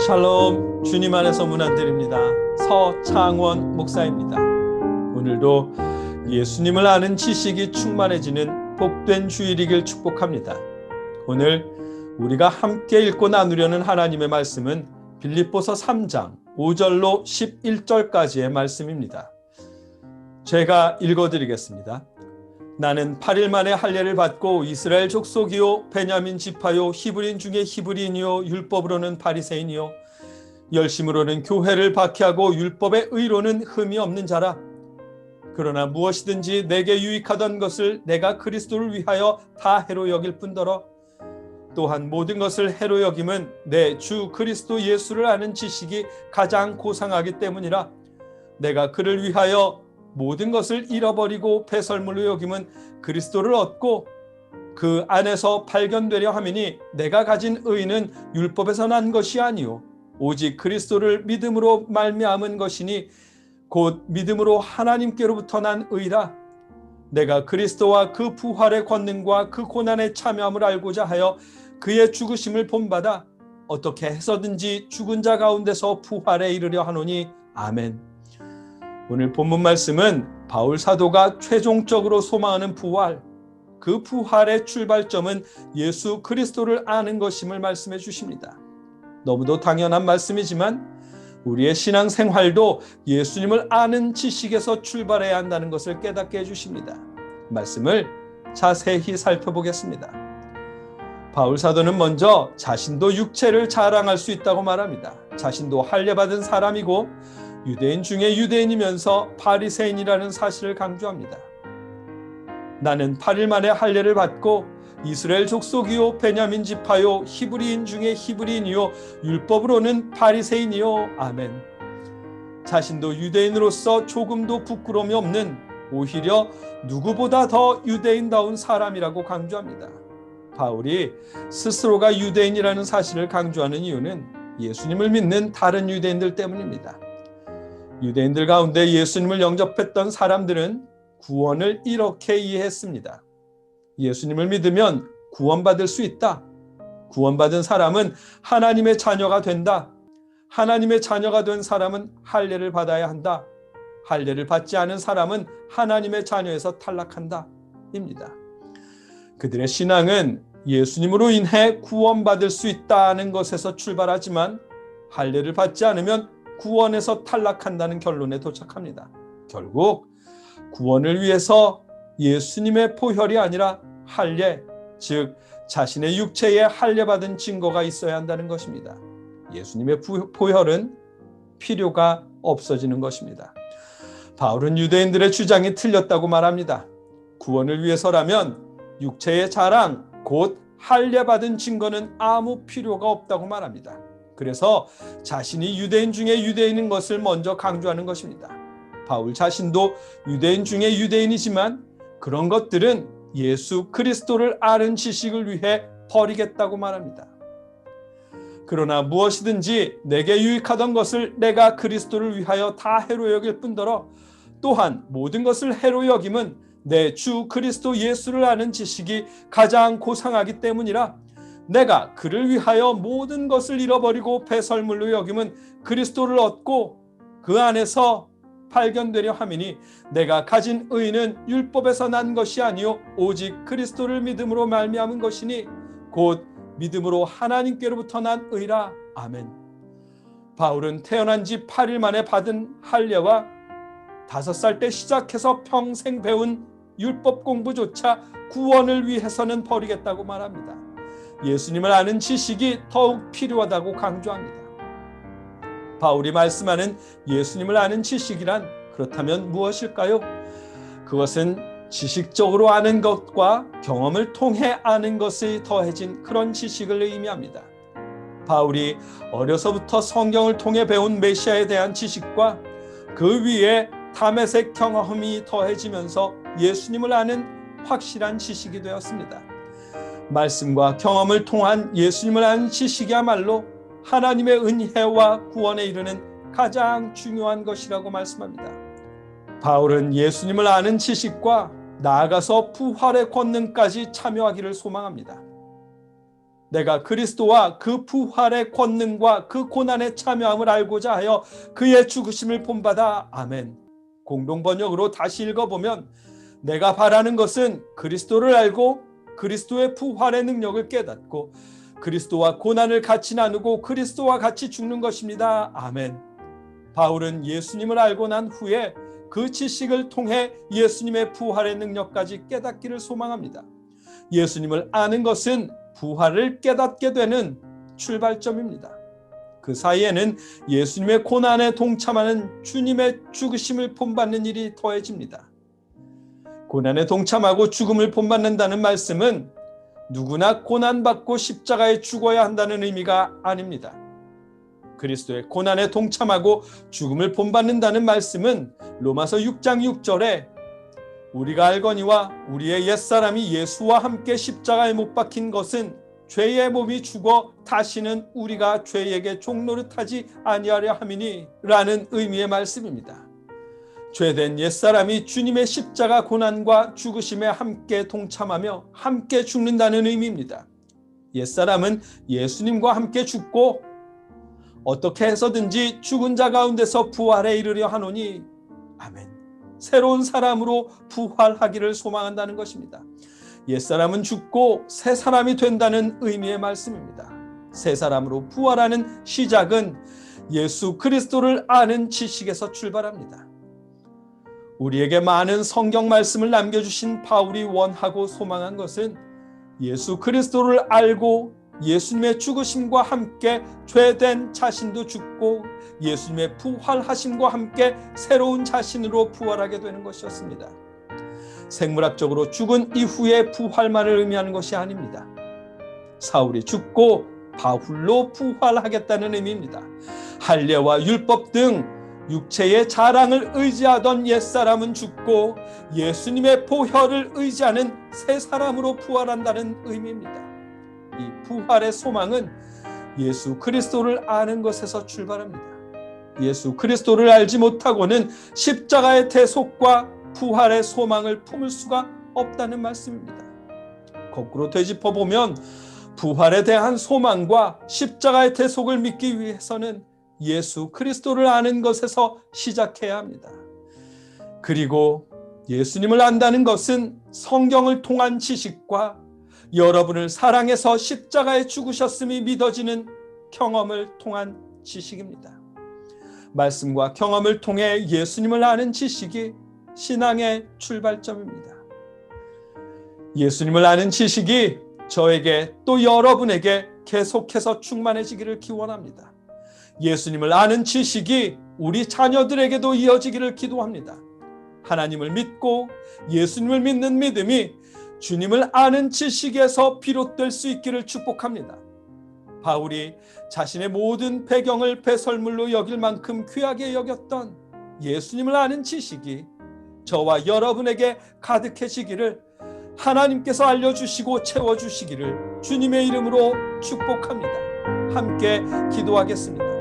샬롬, 주님 안에서 문안드립니다. 서창원 목사입니다. 오늘도 예수님을 아는 지식이 충만해지는 복된 주일이길 축복합니다. 오늘 우리가 함께 읽고 나누려는 하나님의 말씀은 빌립보서 3장 5절로 11절까지의 말씀입니다. 제가 읽어드리겠습니다. 나는 8일 만에 할례를 받고 이스라엘 족속이요 베냐민 지파요 히브리인 중에 히브리인이요 율법으로는 바리새인이요 열심으로는 교회를 박해하고 율법의 의로는 흠이 없는 자라. 그러나 무엇이든지 내게 유익하던 것을 내가 그리스도를 위하여 다 해로 여길 뿐더러 또한 모든 것을 해로 여김은 내 주 그리스도 예수를 아는 지식이 가장 고상하기 때문이라. 내가 그를 위하여 모든 것을 잃어버리고 배설물로 여김은 그리스도를 얻고 그 안에서 발견되려 함이니 내가 가진 의는 율법에서 난 것이 아니요 오직 그리스도를 믿음으로 말미암은 것이니 곧 믿음으로 하나님께로부터 난 의라. 내가 그리스도와 그 부활의 권능과 그 고난에 참여함을 알고자 하여 그의 죽으심을 본받아 어떻게 해서든지 죽은 자 가운데서 부활에 이르려 하노니 아멘. 오늘 본문 말씀은 바울 사도가 최종적으로 소망하는 부활, 그 부활의 출발점은 예수 그리스도를 아는 것임을 말씀해 주십니다. 너무도 당연한 말씀이지만 우리의 신앙생활도 예수님을 아는 지식에서 출발해야 한다는 것을 깨닫게 해주십니다. 말씀을 자세히 살펴보겠습니다. 바울 사도는 먼저 자신도 육체를 자랑할 수 있다고 말합니다. 자신도 할례받은 사람이고 유대인 중에 유대인이면서 바리새인이라는 사실을 강조합니다. 나는 8일 만에 할례를 받고 이스라엘 족속이요 베냐민 지파요 히브리인 중에 히브리인이요 율법으로는 바리새인이요 아멘. 자신도 유대인으로서 조금도 부끄러움이 없는 오히려 누구보다 더 유대인다운 사람이라고 강조합니다. 바울이 스스로가 유대인이라는 사실을 강조하는 이유는 예수님을 믿는 다른 유대인들 때문입니다. 유대인들 가운데 예수님을 영접했던 사람들은 구원을 이렇게 이해했습니다. 예수님을 믿으면 구원받을 수 있다. 구원받은 사람은 하나님의 자녀가 된다. 하나님의 자녀가 된 사람은 할례를 받아야 한다. 할례를 받지 않은 사람은 하나님의 자녀에서 탈락한다. 입니다. 그들의 신앙은 예수님으로 인해 구원받을 수 있다는 것에서 출발하지만 할례를 받지 않으면 구원에서 탈락한다는 결론에 도착합니다. 결국 구원을 위해서 예수님의 포혈이 아니라 할례, 즉 자신의 육체에 할례받은 증거가 있어야 한다는 것입니다. 예수님의 포혈은 필요가 없어지는 것입니다. 바울은 유대인들의 주장이 틀렸다고 말합니다. 구원을 위해서라면 육체의 자랑, 곧 할례받은 증거는 아무 필요가 없다고 말합니다. 그래서 자신이 유대인 중에 유대인인 것을 먼저 강조하는 것입니다. 바울 자신도 유대인 중에 유대인이지만 그런 것들은 예수 그리스도를 아는 지식을 위해 버리겠다고 말합니다. 그러나 무엇이든지 내게 유익하던 것을 내가 그리스도를 위하여 다 해로 여길 뿐더러 또한 모든 것을 해로 여김은 내 주 그리스도 예수를 아는 지식이 가장 고상하기 때문이라. 내가 그를 위하여 모든 것을 잃어버리고 배설물로 여김은 그리스도를 얻고 그 안에서 발견되려 함이니 내가 가진 의는 율법에서 난 것이 아니요 오직 그리스도를 믿음으로 말미암은 것이니 곧 믿음으로 하나님께로부터 난 의라. 아멘. 바울은 태어난 지 8일 만에 받은 할례와 5살 때 시작해서 평생 배운 율법 공부조차 구원을 위해서는 버리겠다고 말합니다. 예수님을 아는 지식이 더욱 필요하다고 강조합니다. 바울이 말씀하는 예수님을 아는 지식이란 그렇다면 무엇일까요? 그것은 지식적으로 아는 것과 경험을 통해 아는 것이 더해진 그런 지식을 의미합니다. 바울이 어려서부터 성경을 통해 배운 메시아에 대한 지식과 그 위에 다메섹 경험이 더해지면서 예수님을 아는 확실한 지식이 되었습니다. 말씀과 경험을 통한 예수님을 아는 지식이야말로 하나님의 은혜와 구원에 이르는 가장 중요한 것이라고 말씀합니다. 바울은 예수님을 아는 지식과 나아가서 부활의 권능까지 참여하기를 소망합니다. 내가 그리스도와 그 부활의 권능과 그 고난에 참여함을 알고자 하여 그의 죽으심을 본받아. 아멘. 공동번역으로 다시 읽어보면 내가 바라는 것은 그리스도를 알고 그리스도의 부활의 능력을 깨닫고 그리스도와 고난을 같이 나누고 그리스도와 같이 죽는 것입니다. 아멘. 바울은 예수님을 알고 난 후에 그 지식을 통해 예수님의 부활의 능력까지 깨닫기를 소망합니다. 예수님을 아는 것은 부활을 깨닫게 되는 출발점입니다. 그 사이에는 예수님의 고난에 동참하는 주님의 죽으심을 본받는 일이 더해집니다. 고난에 동참하고 죽음을 본받는다는 말씀은 누구나 고난받고 십자가에 죽어야 한다는 의미가 아닙니다. 그리스도의 고난에 동참하고 죽음을 본받는다는 말씀은 로마서 6장 6절에 우리가 알거니와 우리의 옛사람이 예수와 함께 십자가에 못 박힌 것은 죄의 몸이 죽어 다시는 우리가 죄에게 종노릇하지 아니하려 함이니 라는 의미의 말씀입니다. 죄된 옛사람이 주님의 십자가 고난과 죽으심에 함께 동참하며 함께 죽는다는 의미입니다. 옛사람은 예수님과 함께 죽고 어떻게 해서든지 죽은 자 가운데서 부활에 이르려 하노니 아멘. 새로운 사람으로 부활하기를 소망한다는 것입니다. 옛사람은 죽고 새 사람이 된다는 의미의 말씀입니다. 새 사람으로 부활하는 시작은 예수 그리스도를 아는 지식에서 출발합니다. 우리에게 많은 성경 말씀을 남겨주신 바울이 원하고 소망한 것은 예수 그리스도를 알고 예수님의 죽으심과 함께 죄된 자신도 죽고 예수님의 부활하심과 함께 새로운 자신으로 부활하게 되는 것이었습니다. 생물학적으로 죽은 이후의 부활만을 의미하는 것이 아닙니다. 사울이 죽고 바울로 부활하겠다는 의미입니다. 할례와 율법 등 육체의 자랑을 의지하던 옛사람은 죽고 예수님의 보혈을 의지하는 새 사람으로 부활한다는 의미입니다. 이 부활의 소망은 예수 그리스도를 아는 것에서 출발합니다. 예수 그리스도를 알지 못하고는 십자가의 대속과 부활의 소망을 품을 수가 없다는 말씀입니다. 거꾸로 되짚어보면 부활에 대한 소망과 십자가의 대속을 믿기 위해서는 예수 그리스도를 아는 것에서 시작해야 합니다. 그리고 예수님을 안다는 것은 성경을 통한 지식과 여러분을 사랑해서 십자가에 죽으셨음이 믿어지는 경험을 통한 지식입니다. 말씀과 경험을 통해 예수님을 아는 지식이 신앙의 출발점입니다. 예수님을 아는 지식이 저에게 또 여러분에게 계속해서 충만해지기를 기원합니다. 예수님을 아는 지식이 우리 자녀들에게도 이어지기를 기도합니다. 하나님을 믿고 예수님을 믿는 믿음이 주님을 아는 지식에서 비롯될 수 있기를 축복합니다. 바울이 자신의 모든 배경을 배설물로 여길 만큼 귀하게 여겼던 예수님을 아는 지식이 저와 여러분에게 가득해지기를 하나님께서 알려주시고 채워주시기를 주님의 이름으로 축복합니다. 함께 기도하겠습니다.